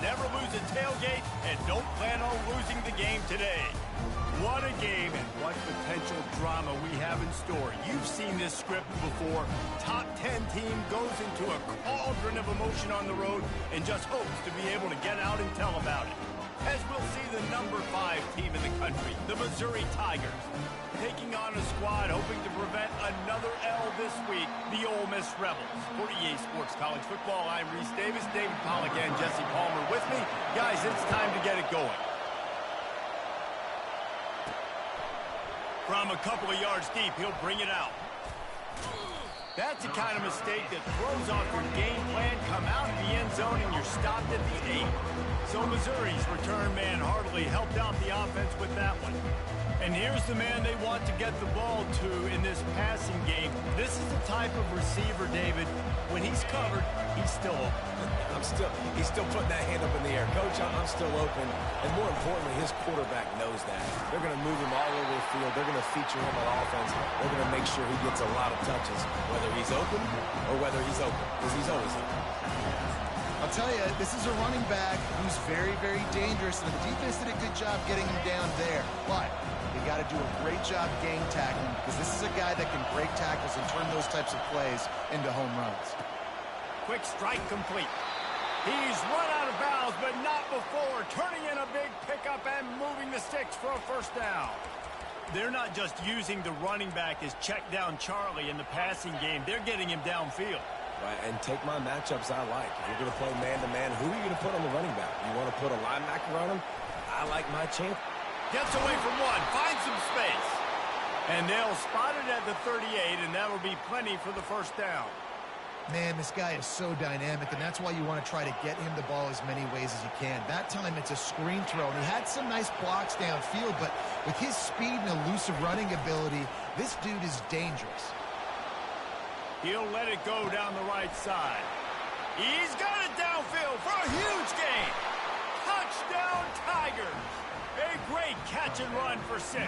never lose a tailgate and don't plan on losing the game today. What a game and what potential drama we have in store. You've seen this script before. Top 10 team goes into a cauldron of emotion on the road and just hopes to be able to get out and tell about it. As we'll see the number 5 team in the country, the Missouri Tigers, taking on a squad hoping to prevent another L this week, the Ole Miss Rebels. For EA Sports College Football, I'm Reese Davis, David Pollack, and Jesse Palmer with me. Guys, it's time to get it going. From a couple of yards deep, he'll bring it out. That's the kind of mistake that throws off your game plan. Come out of the end zone and you're stopped at the 8. So Missouri's return man hardly helped out the offense with that one. And here's the man they want to get the ball to in this passing game. This is the type of receiver, David, when he's covered, he's still open. He's still putting that hand up in the air. Coach, I'm still open. And more importantly, his quarterback knows that. They're going to move him all over the field. They're going to feature him on offense. They're going to make sure he gets a lot of touches, whether he's open or whether he's open, because he's always open. I'll tell you, this is a running back who's very, very dangerous, and the defense did a good job getting him down there. But you got to do a great job game tackling, because this is a guy that can break tackles and turn those types of plays into home runs. Quick strike complete. He's run out of bounds, but not before turning in a big pickup and moving the sticks for a first down. They're not just using the running back as check down Charlie in the passing game. They're getting him downfield. Right, and take my matchups I like. If you're going to play man-to-man, who are you going to put on the running back? You want to put a linebacker on him? I like my champ. Gets away from one, finds some space. And they'll spot it at the 38, and that'll be plenty for the first down. Man, this guy is so dynamic, and that's why you want to try to get him the ball as many ways as you can. That time, it's a screen throw, and he had some nice blocks downfield, but with his speed and elusive running ability, this dude is dangerous. He'll let it go down the right side. He's got it downfield for a huge gain. Touchdown, Tigers. A great catch and run for 6.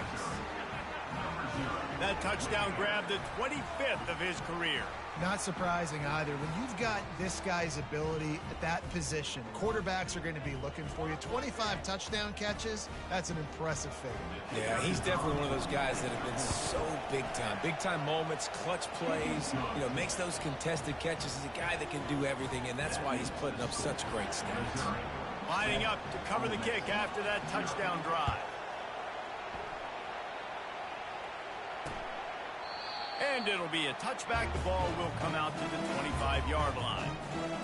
That touchdown grabbed the 25th of his career. Not surprising either. When you've got this guy's ability at that position, quarterbacks are going to be looking for you. 25 touchdown catches, that's an impressive figure. Yeah, he's definitely one of those guys that have been so big time. Big time moments, clutch plays, makes those contested catches. He's a guy that can do everything, and that's why he's putting up such great stats. Lining up to cover the kick after that touchdown drive. And it'll be a touchback. The ball will come out to the 25-yard line.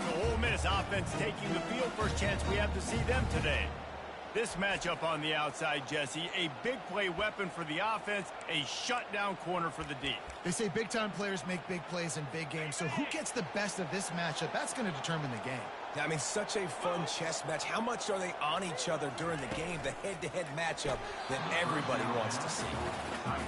The Ole Miss offense taking the field. First chance we have to see them today. This matchup on the outside, Jesse, a big play weapon for the offense, a shutdown corner for the D. They say big-time players make big plays in big games, so who gets the best of this matchup? That's going to determine the game. I mean, such a fun chess match. How much are they on each other during the game, the head-to-head matchup that everybody wants to see?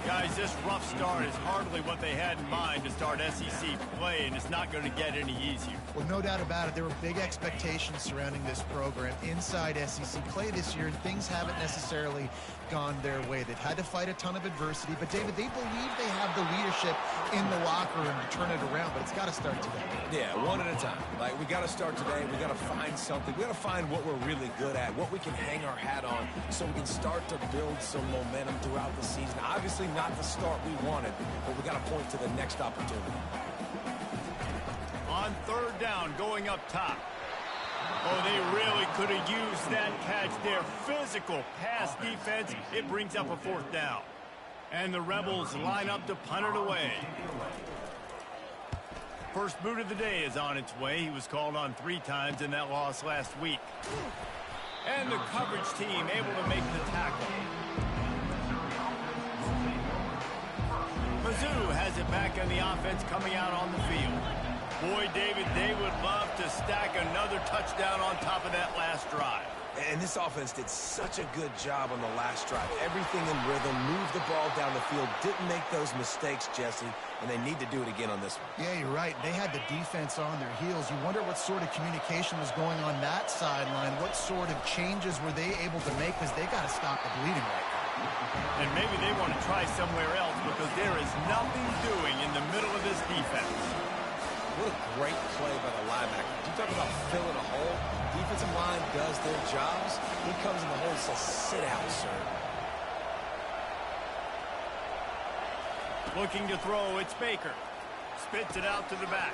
Guys, this rough start is hardly what they had in mind to start SEC play, and it's not going to get any easier. Well, no doubt about it. There were big expectations surrounding this program inside SEC play this year, and things haven't necessarily gone their way. They've had to fight a ton of adversity, but, David, they believe they have the leadership in the locker room to turn it around, but it's got to start today. Yeah, one at a time. Like, we got to start today. We got to find something. We got to find what we're really good at, what we can hang our hat on, so we can start to build some momentum throughout the season. Obviously not the start we wanted, but we got to point to the next opportunity. On third down, going up top. Oh, they really could have used that catch there. Physical pass defense. It brings up a fourth down. And the Rebels line up to punt it away. First boot of the day is on its way. He was called on 3 times in that loss last week. And the coverage team able to make the tackle. Mizzou has it back on the offense coming out on the field. Boy, David, they would love to stack another touchdown on top of that last drive. And this offense did such a good job on the last drive. Everything in rhythm, moved the ball down the field, didn't make those mistakes, Jesse, and they need to do it again on this one. Yeah, you're right. They had the defense on their heels. You wonder what sort of communication was going on that sideline. What sort of changes were they able to make, because they got to stop the bleeding right now. And maybe they want to try somewhere else, because there is nothing doing in the middle of this defense. What a great play by the linebacker. You talk about filling a hole. Defensive line does their jobs. He comes in the hole and says, sit out, sir. Looking to throw, it's Baker. Spits it out to the back.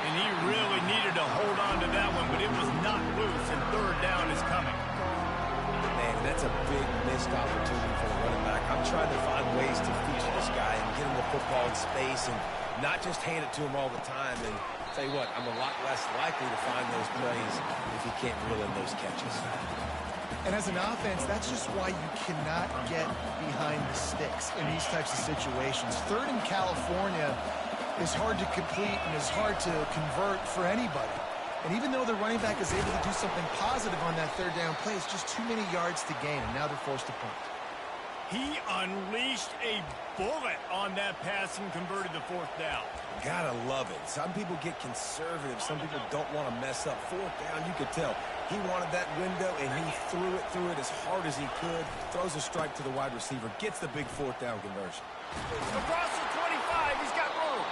And he really needed to hold on to that one, but it was not loose, and third down is coming. Man, that's a big missed opportunity for the running back. I'm trying to find ways to feature this guy and get him the football in space and not just hand it to him all the time. And tell you what, I'm a lot less likely to find those plays if he can't reel in those catches. And as an offense, that's just why you cannot get behind the sticks in these types of situations. Third in California is hard to complete and is hard to convert for anybody. And even though the running back is able to do something positive on that third down play, it's just too many yards to gain, and now they're forced to punt. He unleashed a bullet on that pass and converted the fourth down. Gotta love it. Some people get conservative. Some people don't want to mess up. Fourth down, you could tell. He wanted that window, and he threw it as hard as he could. Throws a strike to the wide receiver. Gets the big fourth down conversion. Across the 25, he's got room.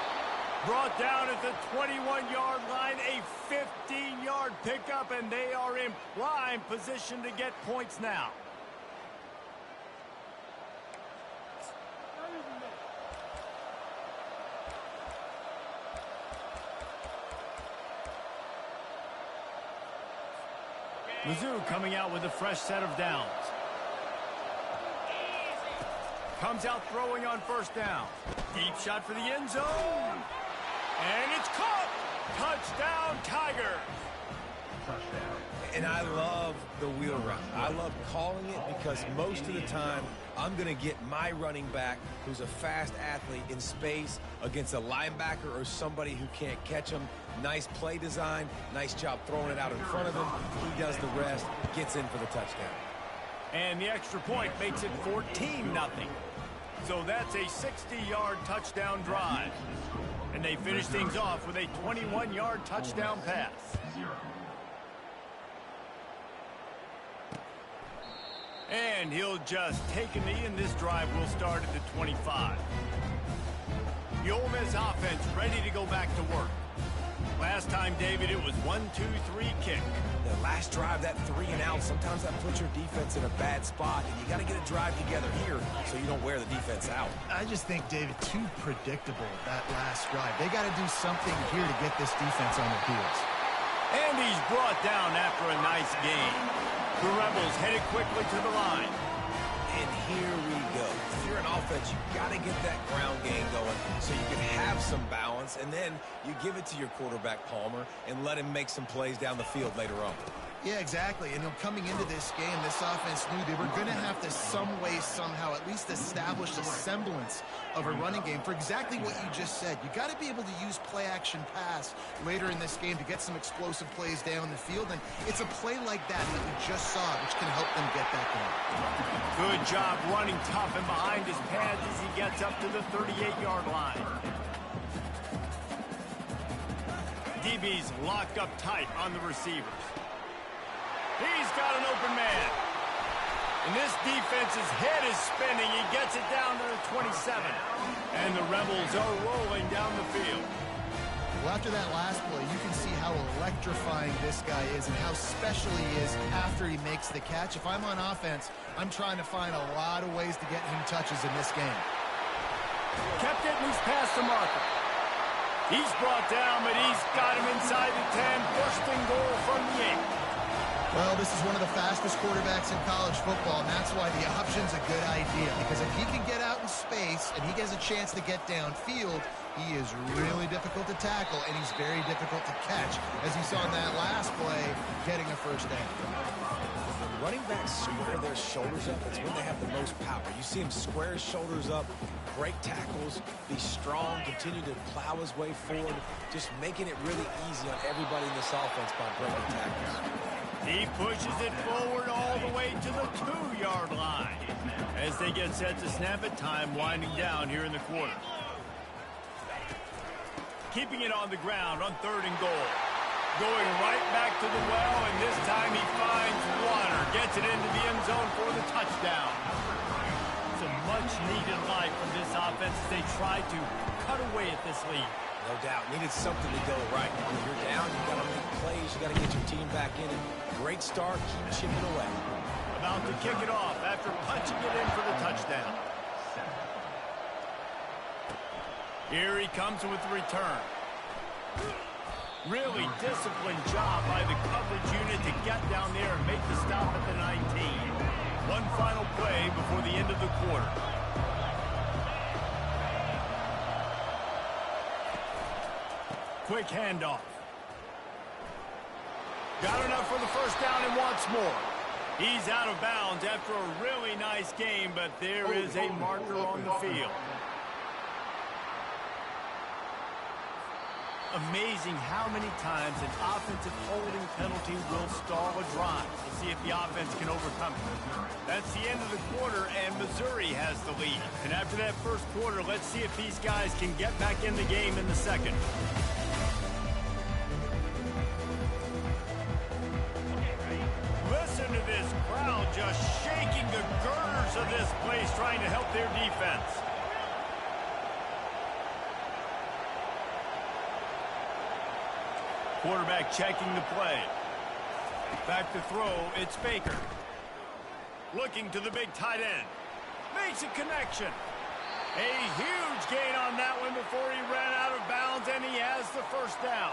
Brought down at the 21-yard line, a 15-yard pickup, and they are in prime position to get points now. Mizzou coming out with a fresh set of downs. Comes out throwing on first down. Deep shot for the end zone. And it's caught. Touchdown, Tigers. And I love the wheel run. I love calling it because most of the time I'm going to get my running back, who's a fast athlete, in space against a linebacker or somebody who can't catch him. Nice play design. Nice job throwing it out in front of him. He does the rest, gets in for the touchdown. And the extra point makes it 14-0. So that's a 60-yard touchdown drive. And they finish things off with a 21-yard touchdown pass. And he'll just take a knee, and this drive will start at the 25. The Ole Miss offense ready to go back to work. Last time, David, it was 1-2-3 kick. The last drive, that 3-and-out, sometimes that puts your defense in a bad spot, and you got to get a drive together here so you don't wear the defense out. I just think, David, too predictable, that last drive. They got to do something here to get this defense on their heels. And he's brought down after a nice gain. The Rebels headed quickly to the line. And here we go. If you're an offense, you got to get that ground game going so you can have some balance, and then you give it to your quarterback, Palmer, and let him make some plays down the field later on. Yeah, exactly. And coming into this game, this offense knew they were going to have to some way, somehow, at least establish a semblance of a running game for exactly what you just said. You got to be able to use play-action pass later in this game to get some explosive plays down the field. And it's a play like that we just saw, which can help them get that going. Good job running tough and behind his pads as he gets up to the 38-yard line. DB's locked up tight on the receivers. He's got an open man. And this defense's head is spinning. He gets it down to the 27. And the Rebels are rolling down the field. Well, after that last play, you can see how electrifying this guy is and how special he is after he makes the catch. If I'm on offense, I'm trying to find a lot of ways to get him touches in this game. Kept it loose past the marker. He's brought down, but he's got him inside the 10. First and goal from the 8. Well, this is one of the fastest quarterbacks in college football, and that's why the option's a good idea. Because if he can get out in space and he gets a chance to get downfield, he is really difficult to tackle, and he's very difficult to catch. As you saw in that last play, getting a first down. When running backs square their shoulders up, it's when they have the most power. You see him square his shoulders up, break tackles, be strong, continue to plow his way forward, just making it really easy on everybody in this offense by breaking tackles. He pushes it forward all the way to the 2-yard line. As they get set to snap it, time winding down here in the quarter. Keeping it on the ground on 3rd and goal. Going right back to the well, and this time he finds water. Gets it into the end zone for the touchdown. Some much-needed life from this offense as they try to cut away at this lead. No doubt. Needed something to go right. When you're down, you've got to make plays. You've got to get your team back in it. Great start. Keep chipping away. About to kick it off after punching it in for the touchdown. Here he comes with the return. Really disciplined job by the coverage unit to get down there and make the stop at the 19. One final play before the end of the quarter. Quick handoff. Got enough for the first down and wants more. He's out of bounds after a really nice game, but there is a marker on the field. Amazing how many times an offensive holding penalty will stall a drive. We'll see if the offense can overcome it. That's the end of the quarter, and Missouri has the lead. And after that first quarter, let's see if these guys can get back in the game in the second. Listen to this crowd just shaking the girders of this place, trying to help their defense. Quarterback checking the play. Back to throw, it's Baker. Looking to the big tight end. Makes a connection. A huge gain on that one before he ran out of bounds, and he has the first down.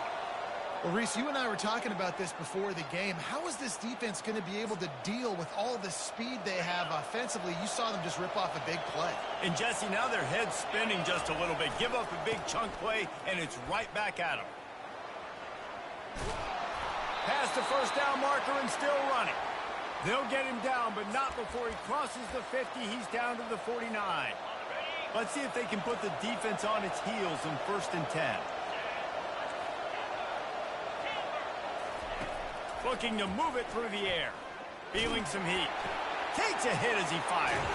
Well, Reese, you and I were talking about this before the game. How is this defense going to be able to deal with all the speed they have offensively? You saw them just rip off a big play. And, Jesse, now their head's spinning just a little bit. Give up a big chunk play, and it's right back at them. Past the first down marker and still running. They'll get him down, but not before he crosses the 50. He's down to the 49. Let's see if they can put the defense on its heels in 1st and 10. Looking to move it through the air. Feeling some heat. Takes a hit as he fires.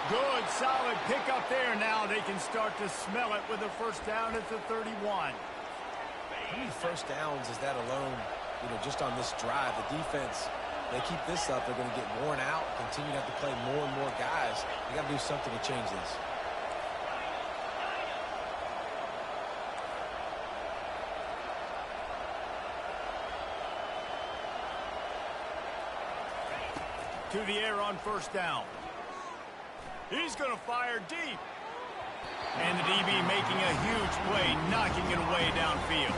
Good, solid pickup there. Now they can start to smell it with a first down at the 31. How many first downs is that alone, just on this drive? The defense, they keep this up, they're going to get worn out, continue to have to play more and more guys. They got to do something to change this. To the air on first down. He's going to fire deep. And the DB making a huge play, knocking it away downfield.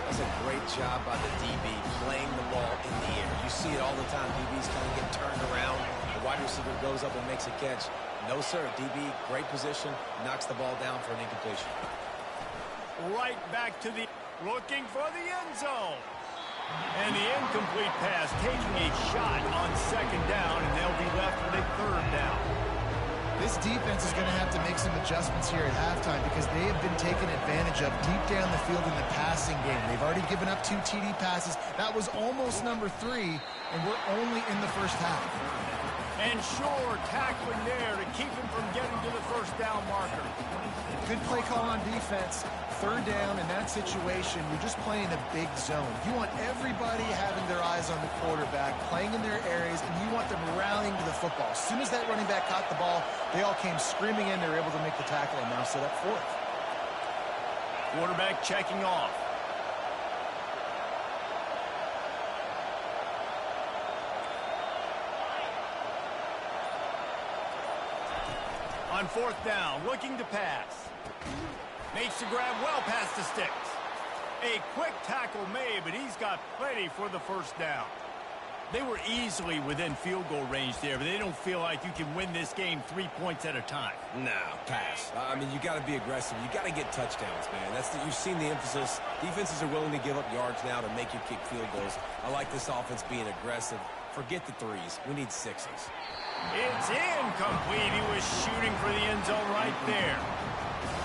That's a great job by the DB playing the ball in the air. You see it all the time. DBs kind of get turned around. The wide receiver goes up and makes a catch. No, sir. DB, great position, knocks the ball down for an incompletion. Right back to the looking for the end zone. And the incomplete pass taking a shot on second down, and they'll be left with a third down. This defense is going to have to make some adjustments here at halftime because they have been taken advantage of deep down the field in the passing game. They've already given up 2 TD passes. That was almost number 3, and we're only in the first half. And sure, tackling there to keep him from getting to the first down marker. Good play call on defense. Third down in that situation, you're just playing a big zone. You want everybody having their eyes on the quarterback, playing in their areas, and you want them rallying to the football. As soon as that running back caught the ball, they all came screaming in. They were able to make the tackle and now set up fourth. Quarterback checking off. On fourth down, looking to pass. Makes the grab well past the sticks. A quick tackle made, but he's got plenty for the first down. They were easily within field goal range there, but they don't feel like you can win this game 3 points at a time. No, pass. I mean, you got to be aggressive. You got to get touchdowns, man. You've seen the emphasis. Defenses are willing to give up yards now to make you kick field goals. I like this offense being aggressive. Forget the 3s. We need 6s. It's incomplete. He was shooting for the end zone right there.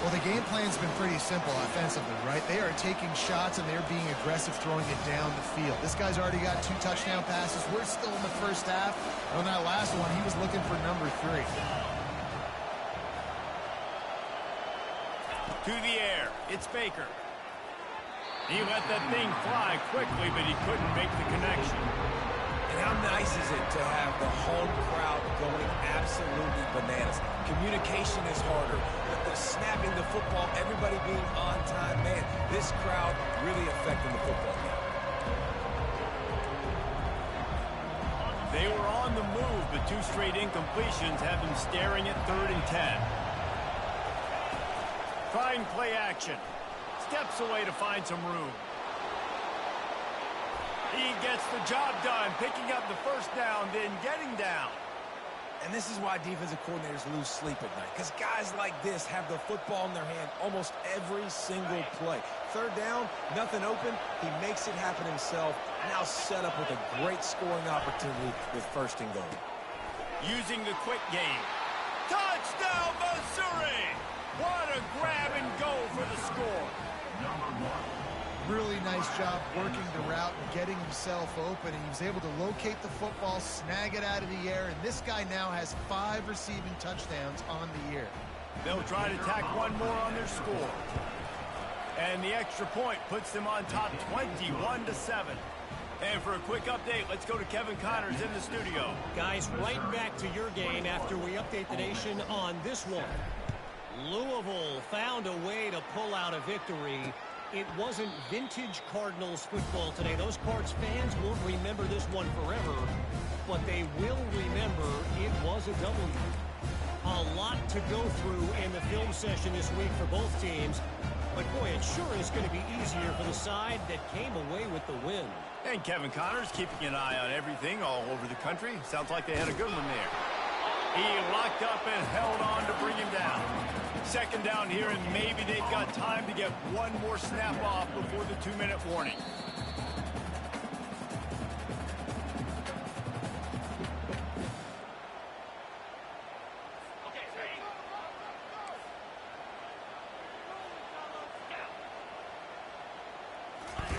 Well, the game plan's been pretty simple offensively, right? They are taking shots and they're being aggressive, throwing it down the field. This guy's already got 2 touchdown passes. We're still in the first half. On that last one, he was looking for number 3. To the air, it's Baker. He let that thing fly quickly, but he couldn't make the connection. And how nice is it to have the home crowd going absolutely bananas? Communication is harder. The snapping the football, everybody being on time. Man, this crowd really affecting the football game. They were on the move, but 2 straight incompletions have them staring at 3rd and 10. Trying play action. Steps away to find some room. He gets the job done, picking up the first down, then getting down. And this is why defensive coordinators lose sleep at night, because guys like this have the football in their hand almost every single play. 3rd down, nothing open. He makes it happen himself. Now set up with a great scoring opportunity with 1st and goal. Using the quick game. Touchdown, Missouri! What a grab and go for the score. Really nice job working the route and getting himself open. He was able to locate the football, snag it out of the air, and this guy now has 5 receiving touchdowns on the year. They'll try to tack one more on their score. And the extra point puts them on top 21-7. And for a quick update, let's go to Kevin Connors in the studio. Guys, right back to your game after we update the nation on this one. Louisville found a way to pull out a victory. It wasn't vintage Cardinals football today. Those Cards fans won't remember this one forever, but they will remember it was a W. A lot to go through in the film session this week for both teams, but boy, it sure is going to be easier for the side that came away with the win. And Kevin Connors keeping an eye on everything all over the country. Sounds like they had a good one there. He locked up and held on to bring him down. 2nd down here, and maybe they've got time to get one more snap off before the 2-minute warning.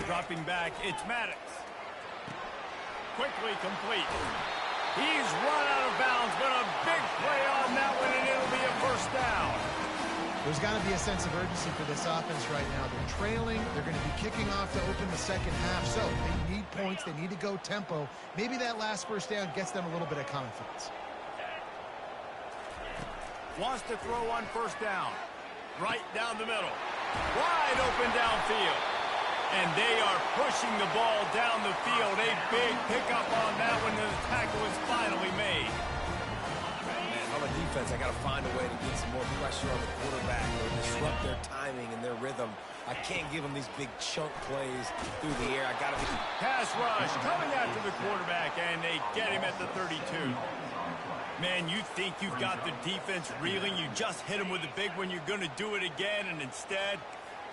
Dropping back, it's Maddox. Quickly complete. He's run out of bounds, but a big play on that one, and it'll be a 1st down. There's got to be a sense of urgency for this offense right now. They're trailing. They're going to be kicking off to open the 2nd half, so they need points. They need to go tempo. Maybe that last 1st down gets them a little bit of confidence. Wants to throw on 1st down. Right down the middle. Wide open downfield. And they are pushing the ball down the field. A big pickup on that one, and the tackle is finally made. Man, on the defense, I got to find a way to get some more pressure on the quarterback or disrupt their timing and their rhythm. I can't give them these big chunk plays through the air. I got to be... Pass rush coming after the quarterback, and they get him at the 32. Man, you think you've got the defense reeling. You just hit him with a big one. You're going to do it again, and instead...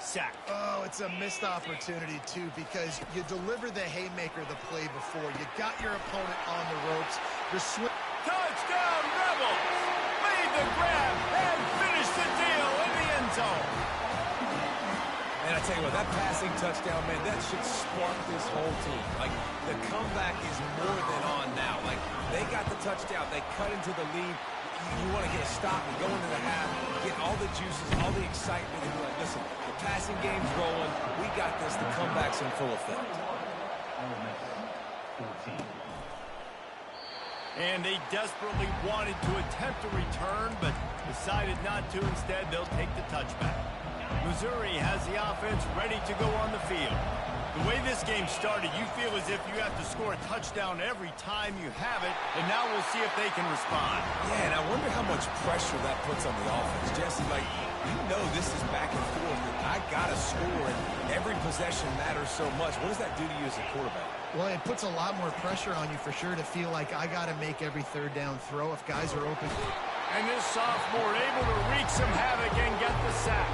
sack. Oh, it's a missed opportunity, too, because you deliver the haymaker the play before. You got your opponent on the ropes. You're Touchdown, Rebels! Made the grab and finished the deal in the end zone. And I tell you what, that passing touchdown, man, that should spark this whole team. Like, the comeback is more than on now. Like, they got the touchdown. They cut into the lead. You want to get a stop and go into the half, get all the juices, all the excitement, and be like, listen, the passing game's rolling. We got this. The comeback's in full effect. And they desperately wanted to attempt a return, but decided not to. Instead, they'll take the touchback. Missouri has the offense ready to go on the field. The way this game started, you feel as if you have to score a touchdown every time you have it, and now we'll see if they can respond. Yeah, and I wonder how much pressure that puts on the offense. Jesse, like, you know this is back and forth, and I got to score, and every possession matters so much. What does that do to you as a quarterback? Well, it puts a lot more pressure on you for sure to feel like I got to make every 3rd down throw if guys are open. And this sophomore able to wreak some havoc and get the sack.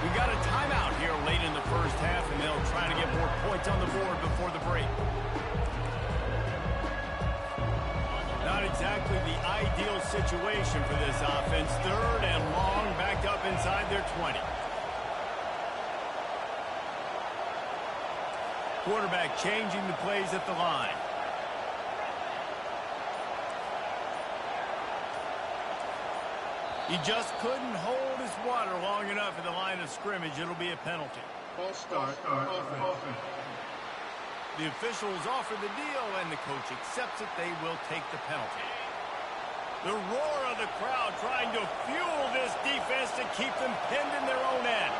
We got a timeout here late in the 1st half, and they'll try to get more points on the board before the break. Not exactly the ideal situation for this offense. 3rd and long, backed up inside their 20. Quarterback changing the plays at the line. He just couldn't hold his water long enough at the line of scrimmage. It'll be a penalty. False start. Offense. The officials offer the deal, and the coach accepts it. They will take the penalty. The roar of the crowd trying to fuel this defense to keep them pinned in their own end.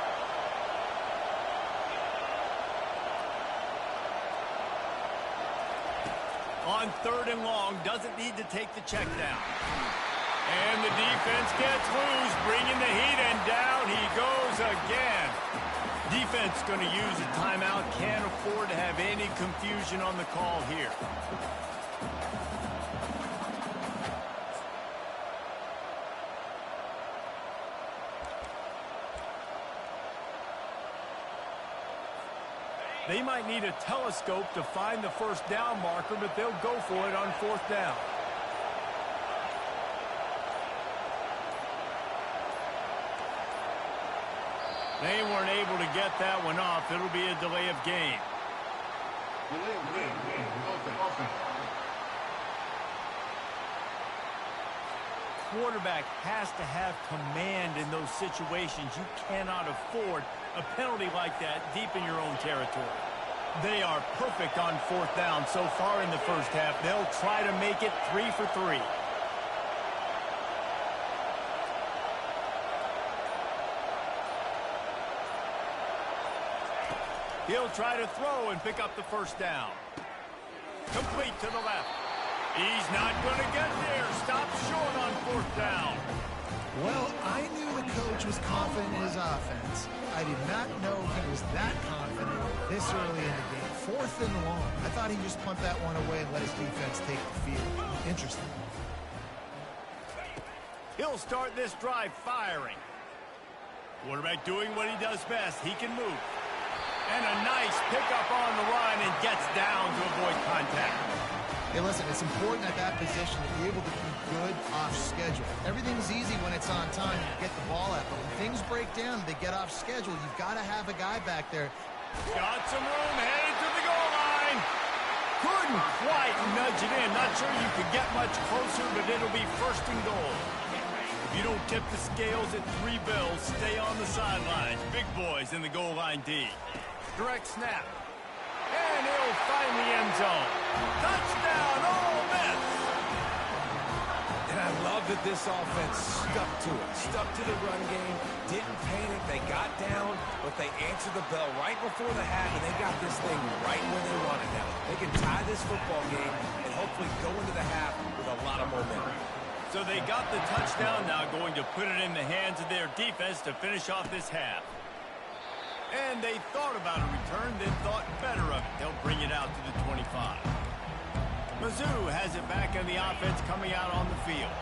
On 3rd and long, doesn't need to take the check down. And the defense gets loose, bringing the heat, and down he goes again. Defense going to use a timeout. Can't afford to have any confusion on the call here. They might need a telescope to find the first down marker, but they'll go for it on 4th down. They weren't able to get that one off. It'll be a delay of game. Quarterback has to have command in those situations. You cannot afford a penalty like that deep in your own territory. They are perfect on 4th down so far in the first half. They'll try to make it 3 for 3. He'll try to throw and pick up the first down. Complete to the left. He's not going to get there. Stop short on 4th down. Well, I knew the coach was confident in his offense. I did not know he was that confident this early in the game. 4th and long. I thought he'd just punt that one away and let his defense take the field. Interesting. He'll start this drive firing. Quarterback doing what he does best. He can move. And a nice pickup on the run and gets down to avoid contact. Hey, listen, it's important at that position to be able to be good off schedule. Everything's easy when it's on time. You get the ball out. But when things break down, they get off schedule. You've got to have a guy back there. Got some room, headed to the goal line. Couldn't quite nudge it in. Not sure you could get much closer, but it'll be 1st and goal. If you don't tip the scales at 3 bills, stay on the sidelines. Big boys in the goal line D. Direct snap. And he'll find the end zone. Touchdown, Ole Miss! And I love that this offense stuck to it. Stuck to the run game. Didn't panic. They got down, but they answered the bell right before the half, and they got this thing right where they want it now. They can tie this football game and hopefully go into the half with a lot of momentum. So they got the touchdown, now going to put it in the hands of their defense to finish off this half. And they thought about a return, then thought better of it. They'll bring it out to the 25. Mizzou has it back in the offense coming out on the field.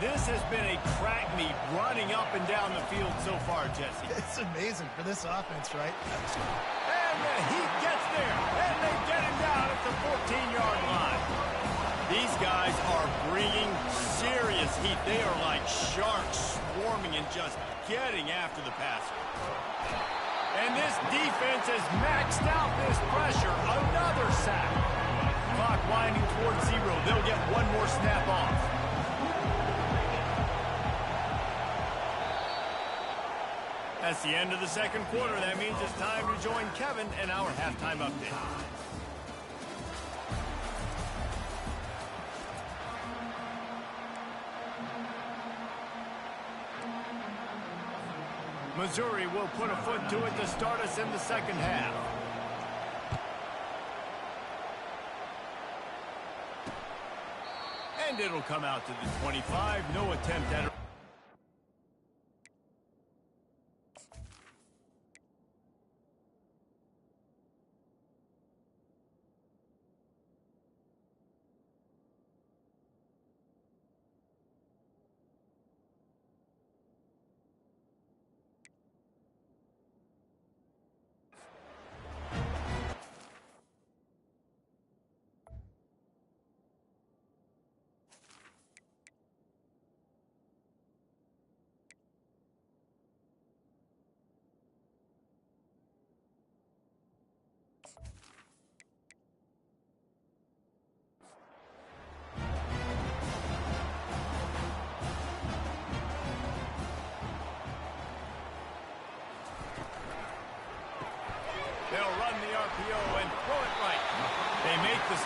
This has been a crack meet running up and down the field so far, Jesse. It's amazing for this offense, right? And the heat gets there, and they get him down at the 14-yard line. These guys are bringing serious heat. They are like sharks swarming and just getting after the passer. And this defense has maxed out this pressure. Another sack. Clock winding towards 0. They'll get one more snap off. That's the end of the 2nd quarter. That means it's time to join Kevin in our halftime update. Missouri will put a foot to it to start us in the 2nd half. And it'll come out to the 25. No attempt at it.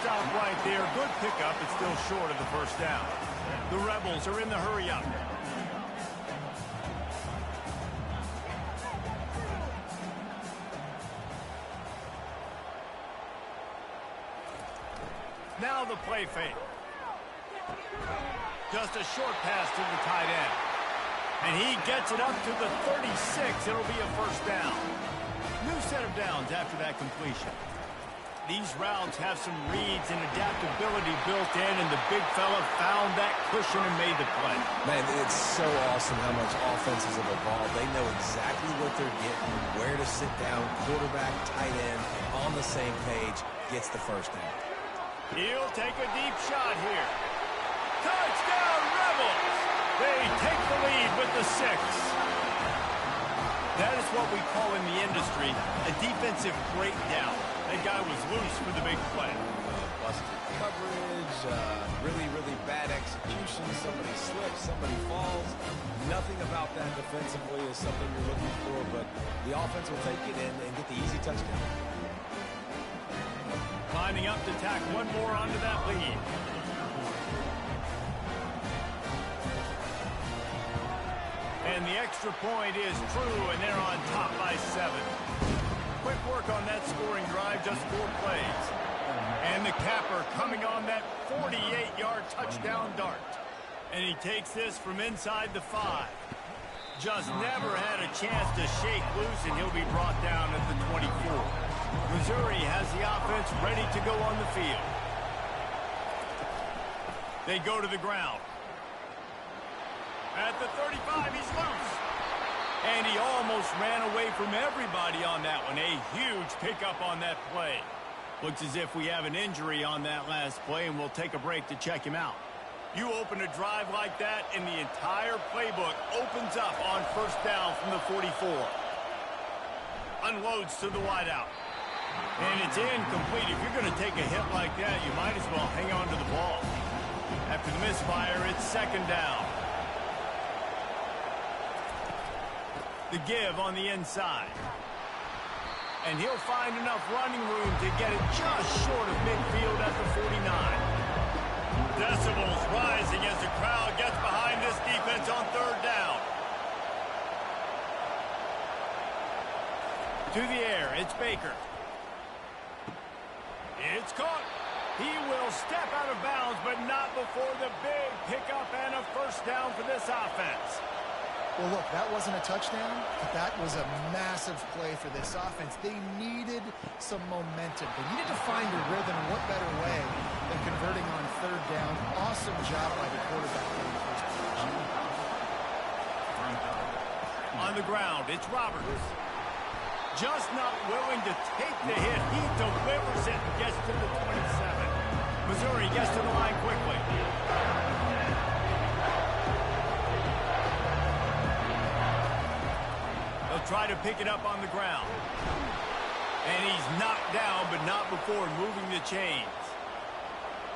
stop right there. Good pickup, but still short of the first down. The Rebels are in the hurry-up. Now the play fake. Just a short pass to the tight end. And he gets it up to the 36. It'll be a first down. New set of downs after that completion. These routes have some reads and adaptability built in, and the big fella found that cushion and made the play. Man, it's so awesome how much offenses have evolved. They know exactly what they're getting, where to sit down, quarterback, tight end, on the same page, gets the first down. He'll take a deep shot here. Touchdown, Rebels! They take the lead with the 6. That is what we call in the industry a defensive breakdown. That guy was loose for the big play. Busted coverage, really, really bad execution. Somebody slips, somebody falls. Nothing about that defensively is something you're looking for, but the offense will take it in and get the easy touchdown. Lining up to tack one more onto that lead. And the extra point is true, and they're on top by 7. Quick work on that scoring drive, just 4 plays. And the capper coming on that 48-yard touchdown dart. And he takes this from inside the 5. Just never had a chance to shake loose, and he'll be brought down at the 24. Missouri has the offense ready to go on the field. They go to the ground. At the 35, he's loose. And he almost ran away from everybody on that one. A huge pickup on that play. Looks as if we have an injury on that last play, and we'll take a break to check him out. You open a drive like that, and the entire playbook opens up on first down from the 44. Unloads to the wideout. And it's incomplete. If you're going to take a hit like that, you might as well hang on to the ball. After the misfire, it's second down. The give on the inside. And he'll find enough running room to get it just short of midfield at the 49. Decibels rising as the crowd gets behind this defense on third down. To the air, it's Baker. It's caught. He will step out of bounds, but not before the big pickup and a first down for this offense. Well, look, that wasn't a touchdown, but that was a massive play for this offense. They needed some momentum. They needed to find a rhythm, and what better way than converting on third down. Awesome job by the quarterback in the first position. On the ground, it's Roberts. Just not willing to take the hit. He delivers it and gets to the 27. Missouri gets to the line quickly. Try to pick it up on the ground. And he's knocked down, but not before moving the chains.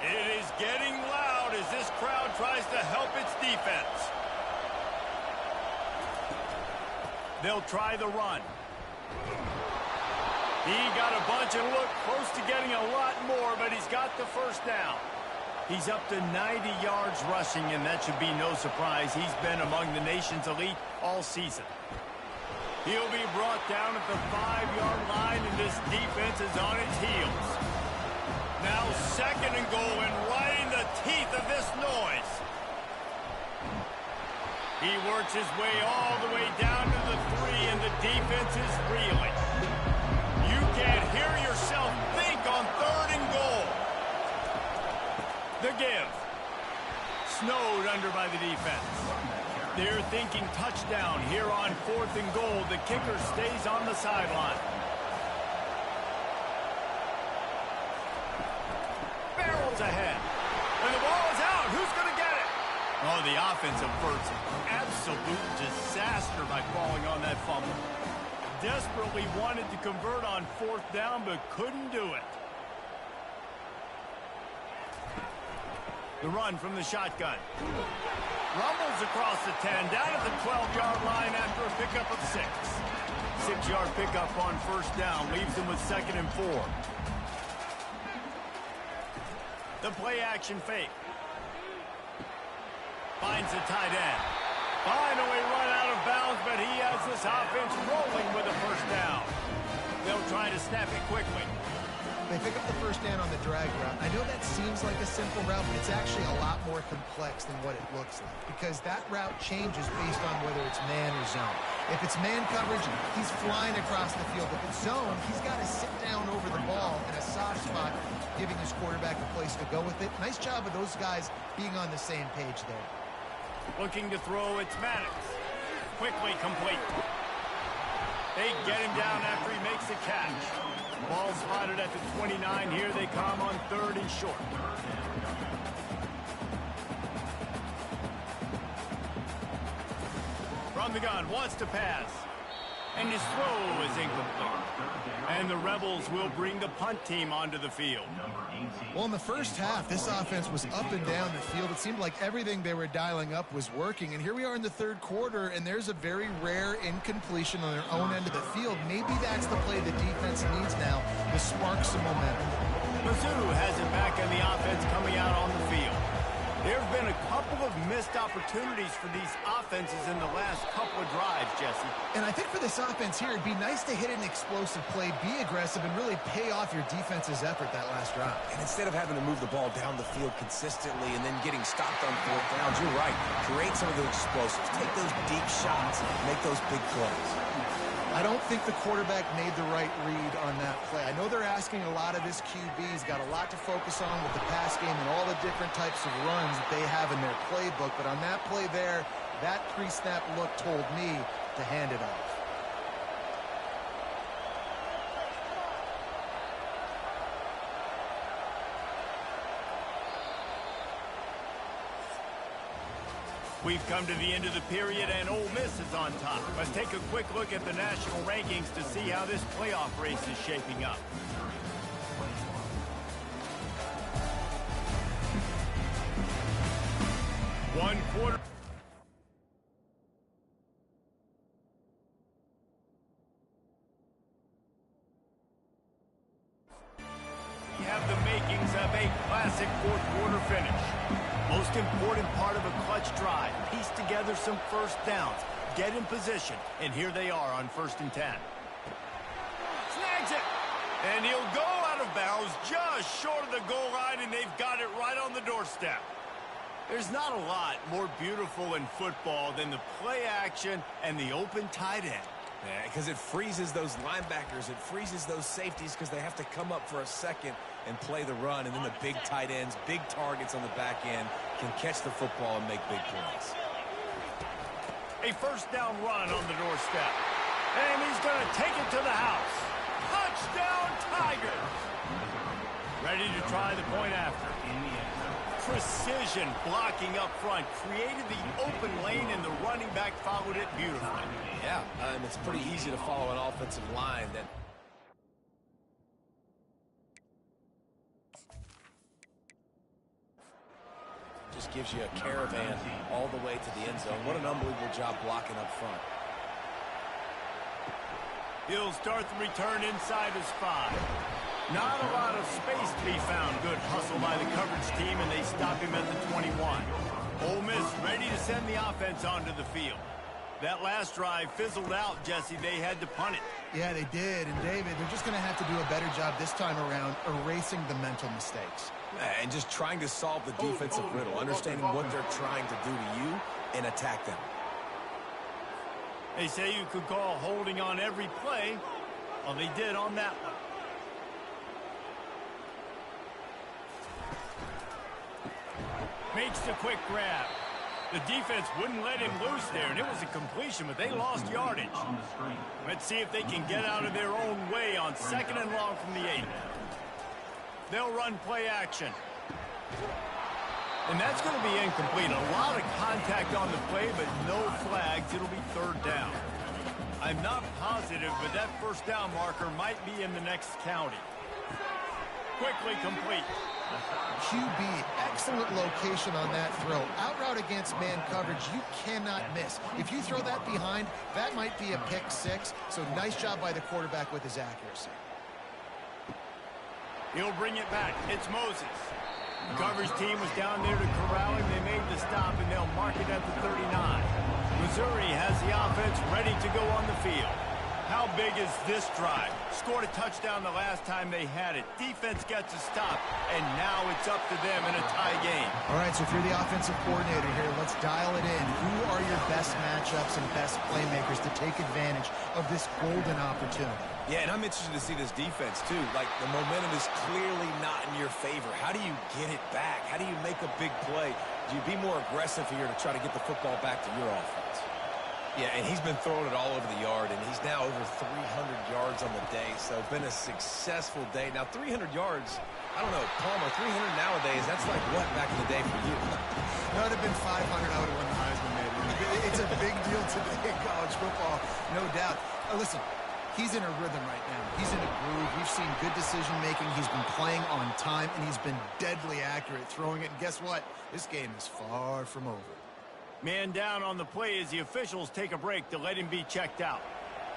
It is getting loud as this crowd tries to help its defense. They'll try the run. He got a bunch and looked close to getting a lot more, but he's got the first down. He's up to 90 yards rushing, and that should be no surprise. He's been among the nation's elite all season. He'll be brought down at the 5-yard line, and this defense is on its heels. Now second and goal, and right in the teeth of this noise. He works his way all the way down to the 3, and the defense is reeling. You can't hear yourself think on third and goal. The give. Snowed under by the defense. They're thinking touchdown here on fourth and goal. The kicker stays on the sideline. Barrels ahead. And the ball is out. Who's going to get it? Oh, the offensive first. Absolute disaster by falling on that fumble. Desperately wanted to convert on fourth down, but couldn't do it. The run from the shotgun. Rumbles across the 10, down at the 12-yard line after a pickup of 6. 6-yard pickup on first down, leaves them with second and 4. The play action fake. Finds the tight end. Finally run out of bounds, but he has this offense rolling with a first down. They'll try to snap it quickly. They pick up the first down on the drag route. I know that seems like a simple route, but it's actually a lot more complex than what it looks like, because that route changes based on whether it's man or zone. If it's man coverage, he's flying across the field. If it's zone, he's got to sit down over the ball in a soft spot, giving his quarterback a place to go with it. Nice job of those guys being on the same page there. Looking to throw, it's Maddox. Quickly complete. They get him down after he makes the catch. Ball spotted at the 29. Here they come on 3rd and short. From the gun, wants to pass. And his throw is incomplete. And the Rebels will bring the punt team onto the field. Well, in the first half, this offense was up and down the field. It seemed like everything they were dialing up was working. And here we are in the 3rd quarter, and there's a very rare incompletion on their own end of the field. Maybe that's the play the defense needs now to spark some momentum. Mizzou has it back in the offense coming out on the field. There have been a couple of missed opportunities for these offenses in the last couple of drives, Jesse. And I think for this offense here, it'd be nice to hit an explosive play, be aggressive, and really pay off your defense's effort that last drive. And instead of having to move the ball down the field consistently and then getting stopped on 4th downs, you're right. Create some of those explosives. Take those deep shots. Make those big plays. I don't think the quarterback made the right read on that play. I know they're asking a lot of his QBs, got a lot to focus on with the pass game and all the different types of runs that they have in their playbook. But on that play there, that pre-snap look told me to hand it off. We've come to the end of the period, and Ole Miss is on top. Let's take a quick look at the national rankings to see how this playoff race is shaping up. One quarter. We have the makings of a classic 4th quarter finish. Most important part of a clutch drive. Piece together some first downs. Get in position. And here they are on 1st and 10. Snags it. And he'll go out of bounds just short of the goal line, and they've got it right on the doorstep. There's not a lot more beautiful in football than the play action and the open tight end. Yeah, because it freezes those linebackers. It freezes those safeties because they have to come up for a second and play the run. And then the big tight ends, big targets on the back end can catch the football and make big plays. A first down run on the doorstep. And he's going to take it to the house. Touchdown, Tigers! Ready to try the point after. Precision blocking up front. Created the open lane, and the running back followed it beautifully. Yeah, it's pretty easy to follow an offensive line that... just gives you a caravan all the way to the end zone. What an unbelievable job blocking up front. He'll start the return inside his 5. Not a lot of space to be found. Good hustle by the coverage team, and they stop him at the 21. Ole Miss ready to send the offense onto the field. That last drive fizzled out, Jesse. They had to punt it. Yeah, they did. And, David, they're just going to have to do a better job this time around erasing the mental mistakes. And just trying to solve the defensive riddle, understanding what they're trying to do to you and attack them. They say you could call holding on every play. Well, they did on that one. Makes the quick grab. The defense wouldn't let him loose there, and it was a completion, but they lost yardage. Let's see if they can get out of their own way on 2nd and long from the 8. They'll run play action. And that's going to be incomplete. A lot of contact on the play, but no flags. It'll be 3rd down. I'm not positive, but that first down marker might be in the next county. Quickly complete. QB, excellent location on that throw. Out route against man coverage, you cannot miss. If you throw that behind, that might be a pick 6. So nice job by the quarterback with his accuracy. He'll bring it back. It's Moses. The coverage team was down there to corral him. They made the stop, and they'll mark it at the 39. Missouri has the offense ready to go on the field. How big is this drive? Scored a touchdown the last time they had it. Defense gets a stop, and now it's up to them in a tie game. All right, so if you're the offensive coordinator here, let's dial it in. Who are your best matchups and best playmakers to take advantage of this golden opportunity? Yeah, and I'm interested to see this defense, too. Like, the momentum is clearly not in your favor. How do you get it back? How do you make a big play? Do you be more aggressive here to try to get the football back to your offense? Yeah, and he's been throwing it all over the yard, and he's now over 300 yards on the day, so been a successful day. Now, 300 yards, I don't know, Palmer, 300 nowadays, that's like what back in the day for you? That would have been 500. I would have won the Heisman, maybe. It's a big deal today in college football, no doubt. Listen, he's in a rhythm right now. He's in a groove. We've seen good decision-making. He's been playing on time, and he's been deadly accurate throwing it. And guess what? This game is far from over. Man down on the play as the officials take a break to let him be checked out.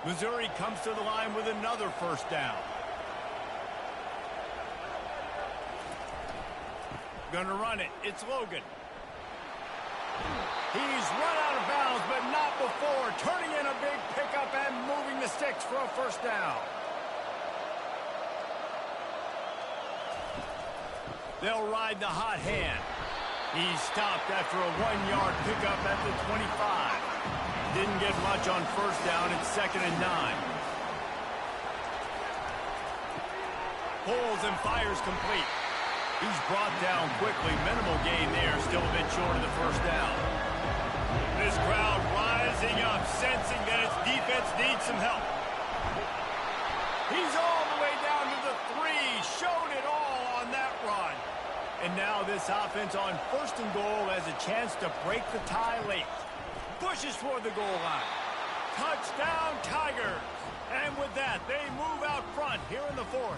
Missouri comes to the line with another first down. Gonna run it. It's Logan. He's run out of bounds, but not before. Turning in a big pickup and moving the sticks for a first down. They'll ride the hot hand. He's stopped after a 1-yard pickup at the 25. Didn't get much on first down. It's 2nd and 9. Pulls and fires complete. He's brought down quickly. Minimal gain there. Still a bit short of the first down. This crowd rising up, sensing that its defense needs some help. He's all the way down to the 3. Showed it all on that run. And now this offense on 1st and goal has a chance to break the tie late. Pushes toward the goal line. Touchdown, Tigers. And with that, they move out front here in the 4th.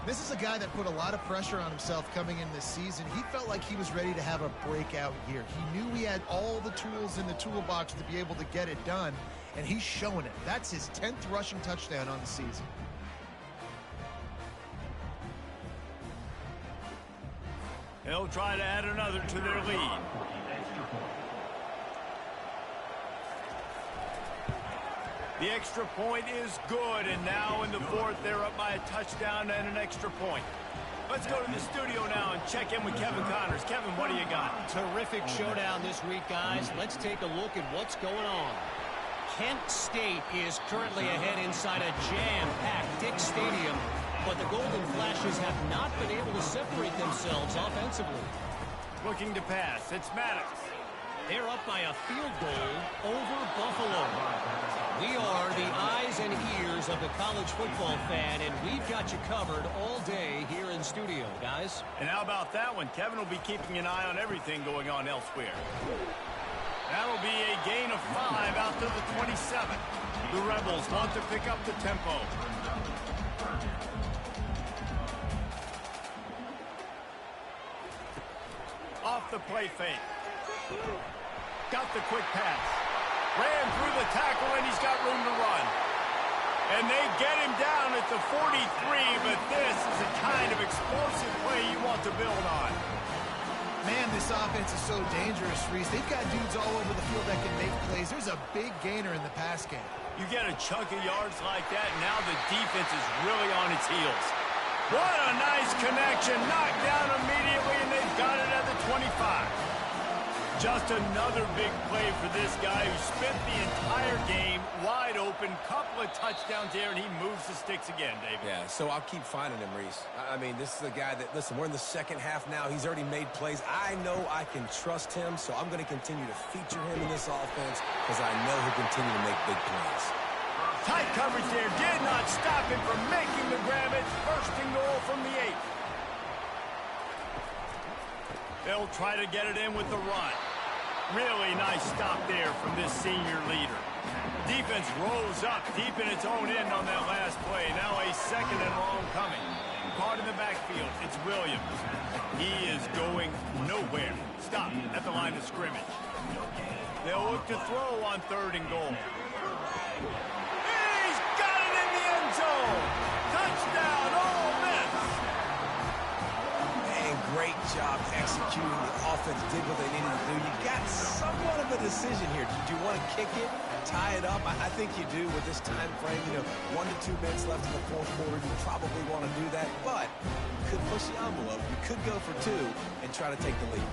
This is a guy that put a lot of pressure on himself coming in this season. He felt like he was ready to have a breakout year. He knew he had all the tools in the toolbox to be able to get it done, and he's showing it. That's his 10th rushing touchdown on the season. They'll try to add another to their lead. The extra point is good, and now in the 4th, they're up by a touchdown and an extra point. Let's go to the studio now and check in with Kevin Connors. Kevin, what do you got? Terrific showdown this week, guys. Let's take a look at what's going on. Kent State is currently ahead inside a jam-packed Dick's Stadium, but the Golden Flashes have not been able to separate themselves offensively. Looking to pass. It's Maddox. They're up by a field goal over Buffalo. We are the eyes and ears of the college football fan, and we've got you covered all day here in studio, guys. And how about that one? Kevin will be keeping an eye on everything going on elsewhere. That'll be a gain of 5 out to the 27. The Rebels want to pick up the tempo. Off the play fake. Got the quick pass. Ran through the tackle, and he's got room to run. And they get him down at the 43, but this is the kind of explosive play you want to build on. Man, this offense is so dangerous, Reese. They've got dudes all over the field that can make plays. There's a big gainer in the pass game. You get a chunk of yards like that, and now the defense is really on its heels. What a nice connection. Knocked down immediately, and they've got it at the 25. Just another big play for this guy who spent the entire game wide open. Couple of touchdowns there, and he moves the sticks again, David. Yeah, so I'll keep finding him, Reese. I mean, this is a guy that, listen, we're in the second half now. He's already made plays. I know I can trust him, so I'm going to continue to feature him in this offense because I know he'll continue to make big plays. Tight coverage there did not stop him from making the grab. It's 1st and goal from the 8. They'll try to get it in with the run. Really nice stop there from this senior leader. Defense rose up deep in its own end on that last play. Now a 2nd and long coming. Caught in the backfield. It's Williams. He is going nowhere. Stop at the line of scrimmage. They'll look to throw on 3rd and goal. He's got it in the end zone. Touchdown, Ole Miss. great job executing. The offense did what they needed to do. You got somewhat of a decision here. Do you want to kick it, tie it up? I think you do with this time frame. 1 to 2 minutes left in the fourth quarter. You probably want to do that, but you could push the envelope. You could go for 2 and try to take the lead.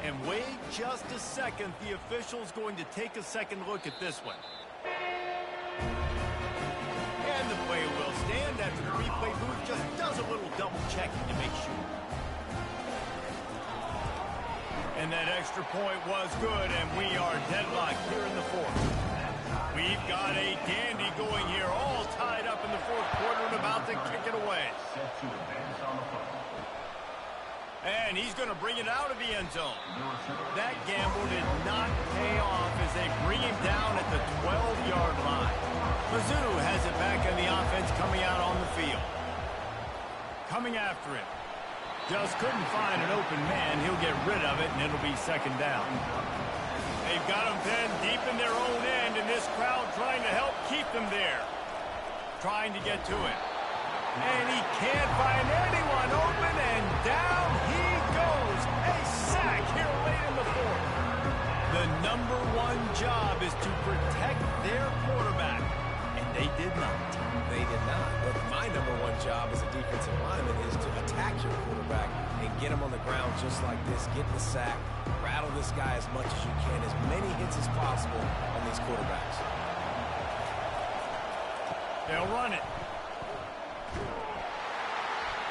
And wait just a second. The official's going to take a second look at this one. And the play will stand after the replay booth just does a little double checking to make sure. And that extra point was good, and we are deadlocked here in the fourth. We've got a dandy going here, all tied up in the fourth quarter and about to kick it away. And he's going to bring it out of the end zone. That gamble did not pay off as they bring him down at the 12-yard line. Mizzou has it back in the offense coming out on the field. Coming after him. Just couldn't find an open man. He'll get rid of it, and it'll be second down. They've got him pinned deep in their own end, and this crowd trying to help keep them there. Trying to get to it. And he can't find anyone open, and down he goes. A sack here late in the fourth. The number one job is to protect their quarterback, and they did not. They did not. But my number one job as a defensive lineman is to attack your quarterback and get him on the ground just like this. Get the sack, rattle this guy as much as you can, as many hits as possible on these quarterbacks. They'll run it.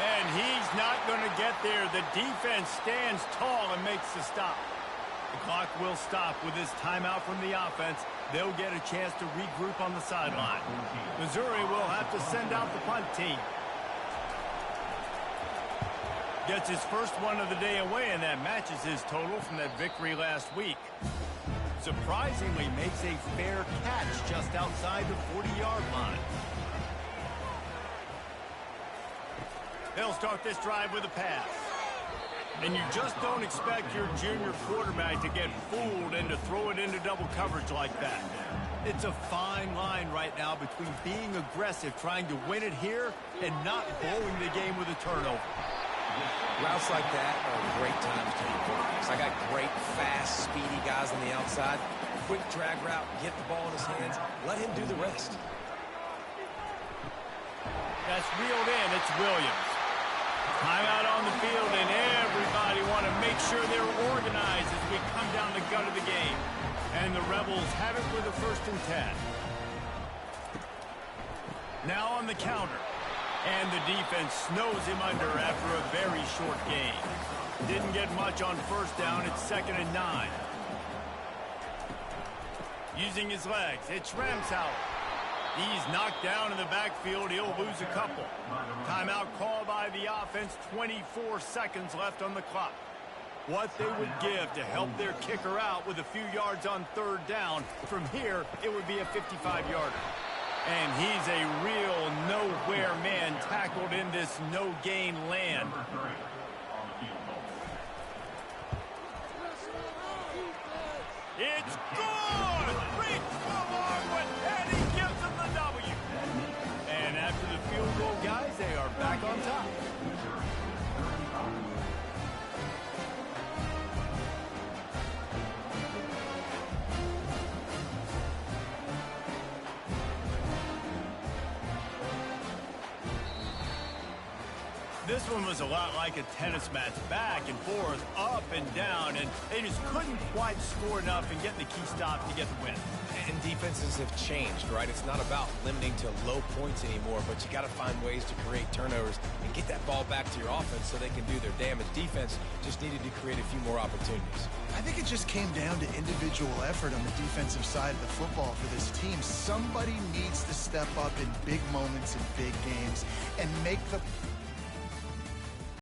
And he's not going to get there. The defense stands tall and makes the stop. The clock will stop with this timeout from the offense. They'll get a chance to regroup on the sideline. Missouri will have to send out the punt team. Gets his first one of the day away, and that matches his total from that victory last week. Surprisingly makes a fair catch just outside the 40-yard line. They'll start this drive with a pass. And you just don't expect your junior quarterback to get fooled and to throw it into double coverage like that. It's a fine line right now between being aggressive, trying to win it here, and not blowing the game with a turnover. Routes like that are great times to be quarterbacks. I got great, fast, speedy guys on the outside. Quick drag route, get the ball in his hands, let him do the rest. That's reeled in. It's Williams. Timeout on the field, and everybody want to make sure they're organized as we come down the gut of the game. And the Rebels have it with a 1st and 10. Now on the counter. And the defense snows him under after a very short game. Didn't get much on 1st down. It's 2nd and 9. Using his legs, it's Ramsauer. He's knocked down in the backfield. He'll lose a couple. Timeout call by the offense. 24 seconds left on the clock. What they would give to help their kicker out with a few yards on 3rd down. From here, it would be a 55-yarder. And he's a real nowhere man tackled in this no-gain land. It's good! Reach for Longwood, and he gives them the W. And after the field goal, guys, they are back on top. This one was a lot like a tennis match, back and forth, up and down, and they just couldn't quite score enough and get the key stop to get the win. And defenses have changed, right? It's not about limiting to low points anymore, but you got to find ways to create turnovers and get that ball back to your offense so they can do their damage. Defense just needed to create a few more opportunities. I think it just came down to individual effort on the defensive side of the football for this team. Somebody needs to step up in big moments in big games and make the